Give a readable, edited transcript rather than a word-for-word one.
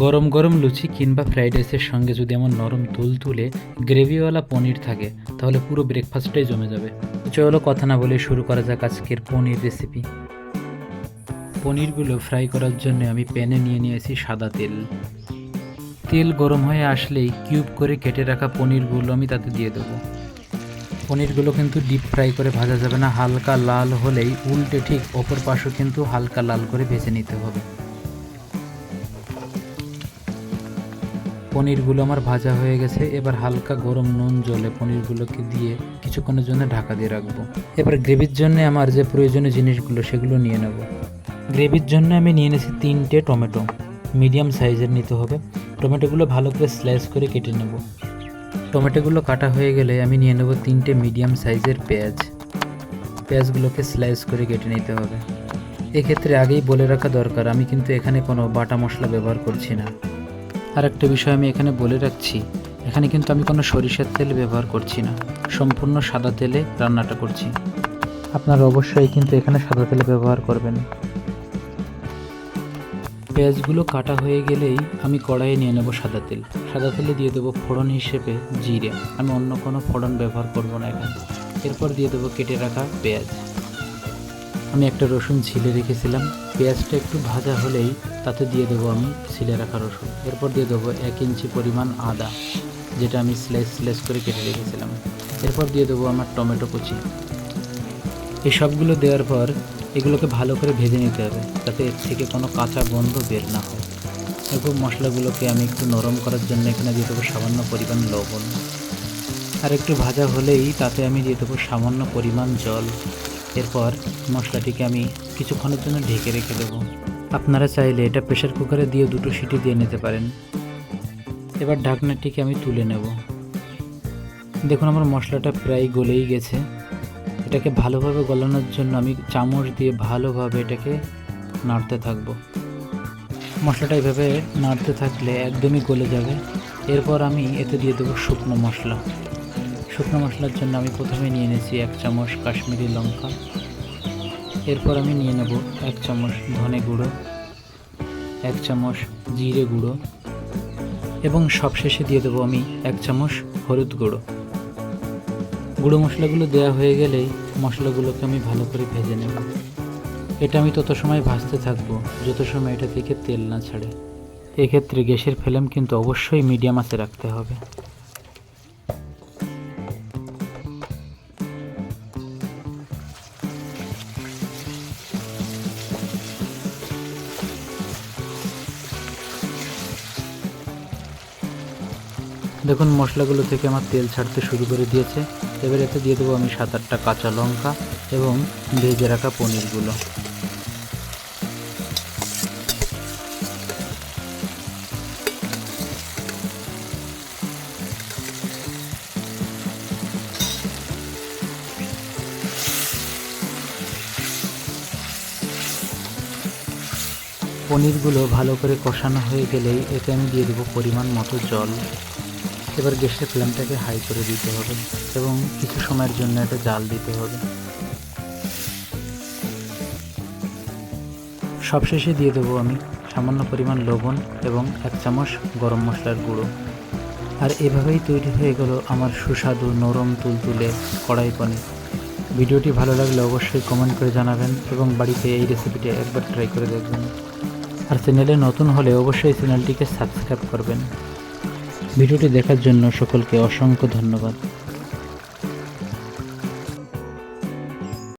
গরম গরম লুচি কিংবা ফ্রাইড রাইসের সঙ্গে যদি এমন নরম তুলতুলে গ্রেভিওয়ালা পনির থাকে তাহলে পুরো ব্রেকফাস্টটাই জমে যাবে। চলো কথা না বলে শুরু করা যাক আজকের পনির রেসিপি। পনিরগুলো ফ্রাই করার জন্য আমি প্যানে নিয়ে নিয়েছি সাদা তেল। তেল গরম হয়ে আসলেই কিউব করে কেটে রাখা পনিরগুলো আমি তাতে দিয়ে দেবো। পনিরগুলো কিন্তু ডিপ ফ্রাই করে ভাজা যাবে না, হালকা লাল হলেই উল্টে ঠিক অপর পাশও কিন্তু হালকা লাল করে ভেজে নিতে হবে। পনিরগুলো আমার ভাজা হয়ে গেছে। এবার হালকা গরম নুন জলে পনিরগুলোকে দিয়ে কিছুক্ষণের জন্য ঢাকা দিয়ে রাখবো। এবার গ্রেভির জন্য আমার যে প্রয়োজনীয় জিনিসগুলো সেগুলো নিয়ে নেব। গ্রেভির জন্য আমি নিয়ে নিয়েছি 3টে টমেটো, মিডিয়াম সাইজের নিতে হবে। টমেটোগুলো ভালো করে স্লাইস করে কেটে নেব। টমেটোগুলো কাটা হয়ে গেলে আমি নিয়ে নেব 3টে মিডিয়াম সাইজের পেঁয়াজ। পেঁয়াজগুলোকে স্লাইস করে কেটে নিতে হবে। এক্ষেত্রে আগেই বলে রাখা দরকার, আমি কিন্তু এখানে কোনো বাটা মশলা ব্যবহার করছি না। আর একটা বিষয় আমি এখানে বলে রাখছি, এখানে কিন্তু আমি কোনো সরিষার তেল ব্যবহার করছি না, সম্পূর্ণ সাদা তেলে রান্নাটা করছি। আপনারা অবশ্যই কিন্তু এখানে সাদা তেল ব্যবহার করবেন। পেঁয়াজগুলো কাটা হয়ে গেলেই আমি কড়াইয়ে নিয়ে নেব সাদা তেল। সাদা তেলে দিয়ে দেবো ফোড়ন হিসেবে জিরে, আমি অন্য কোনো ফোড়ন ব্যবহার করব না এখানে। এরপর দিয়ে দেবো কেটে রাখা পেঁয়াজ। আমি একটা রসুন ছিলে রেখেছিলাম, পেঁয়াজটা একটু ভাজা হলেই তাতে দিয়ে দেবো আমি ছিলে রাখা রসুন। এরপর দিয়ে দেবো 1 ইঞ্চি পরিমাণ আদা, যেটা আমি স্লাইস করে কেটে রেখেছিলাম। এরপর দিয়ে দেবো আমার টমেটো কুচি। এই সবগুলো দেওয়ার পর এগুলোকে ভালো করে ভেজে নিতে হবে, যাতে এর থেকে কোনো কাঁচা গন্ধ বের না হয়। এরপর মশলাগুলোকে আমি একটু নরম করার জন্য এখানে দিয়ে দেবো সামান্য পরিমাণ লবণ। আর একটু ভাজা হলেই তাতে আমি দিয়ে দেবো সামান্য পরিমাণ জল। এরপর মশলাটিকে আমি কিছুক্ষণের জন্য ঢেকে রেখে দেবো। আপনারা চাইলে এটা প্রেসার কুকারে দিয়ে 2টো সিটি দিয়ে নিতে পারেন। এবার ঢাকনাটিকে আমি তুলে নেব। দেখুন আমার মশলাটা প্রায় গলেই গেছে। এটাকে ভালোভাবে গলানোর জন্য আমি চামচ দিয়ে ভালোভাবে এটাকে নাড়তে থাকবো। মশলাটা এভাবে নাড়তে থাকলে একদমই গলে যাবে। এরপর আমি এতে দিয়ে দেবো শুকনো মশলা। শুকনো মশলার জন্য আমি প্রথমে নিয়ে নিয়েছি 1 চামচ কাশ্মীরি লঙ্কা। এরপর আমি নিয়ে নেব 1 চামচ ধনে গুঁড়ো, 1 চামচ জিরে গুঁড়ো এবং সবশেষে দিয়ে দেবো আমি 1 চামচ হলুদ গুঁড়ো। গুঁড়ো মশলাগুলো দেওয়া হয়ে গেলেই মশলাগুলোকে আমি ভালো করে ভেজে নেব। এটা আমি তত সময় ভাজতে থাকবো যত সময় এটা থেকে তেল না ছাড়ে। এক্ষেত্রে গ্যাসের ফ্লেম কিন্তু অবশ্যই মিডিয়াম আঁচে রাখতে হবে। দেখুন মশলাগুলো থেকে আমার তেল ছাড়তে শুরু করে দিয়েছে। এবার এতে দিয়ে দেবো আমি 7-8টা কাঁচা লঙ্কা এবং ভেজে রাখা পনিরগুলো। পনিরগুলো ভালো করে কষানো হয়ে গেলেই এতে আমি দিয়ে দেবো পরিমাণ মতো জল। এবার গ্যাসের ফ্লেমটাকে হাই করে দিতে হবে এবং কিছু সময়ের জন্য এটা জাল দিতে হবে। সবশেষে দিয়ে দেবো আমি সামান্য পরিমাণ লবণ এবং 1 চামচ গরম মশলার গুঁড়ো। আর এভাবেই তৈরি হয়ে গেল আমার সুস্বাদু নরম তুলতুলে কড়াই পনির। ভিডিওটি ভালো লাগলে অবশ্যই কমেন্ট করে জানাবেন এবং বাড়িতে এই রেসিপিটি একবার ট্রাই করে দেখবেন। আর চ্যানেলে নতুন হলে অবশ্যই চ্যানেলটিকে সাবস্ক্রাইব করবেন। ভিডিওটি দেখার জন্য সকলকে অসংখ্য ধন্যবাদ।